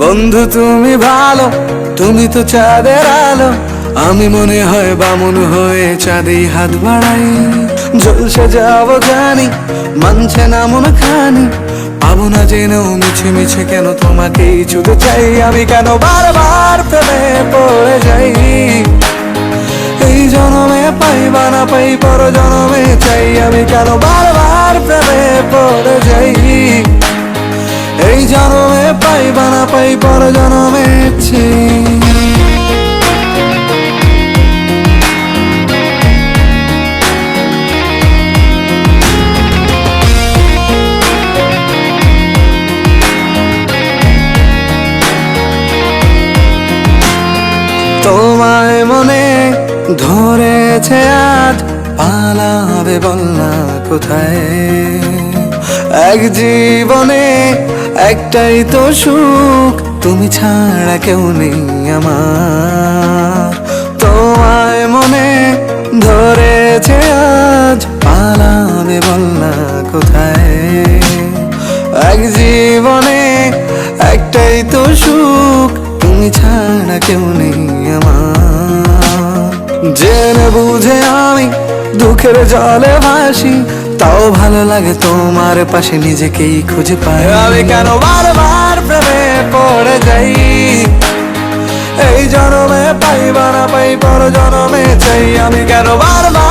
বন্ধু তুমি ভালো, তুমি তো চাঁদের আলো। আমি মনে হয় বামুন হয়ে চাঁদেই হাত বাড়াই। জলসে যাবো জানি, মানছে না মন খানি। পাবো না জেনেও মিছে মিছে কেন তোমাকেই ছুতে চাই। আমি কেন বারবার প্রেমে পড়ে যাই। এই জনমে পাই বা না পাই, পর জনমে চাই। আমি কেন বারবার প্রেমে পড়ে যাই। এই জনমে পাই বা না পাই, পর জনমে চাই। তোমায় মনে ধরেছে আজ, পালাবে বল না কোথায়। এক জীবনে একটাই তো সুখ, তুমি ছাড়া কেউ নেই আমার। তোমায় মনে ধরেছে আজ, পালাবে বল না কোথায়। এক জীবনে একটাই তো সুখ, তুমি ছাড়া কেউ নেই আমার। জেনে বুঝে আমি দুঃখের জলে ভাসি, তাও ভালো লাগে তোমার পাশে নিজেকেই খুঁজে পাই। আমি কেন বারবার প্রেমে পড়ে যাই। এই জনমে পাই বা না পাই, পর জনমে চাই। আমি কেন বারবার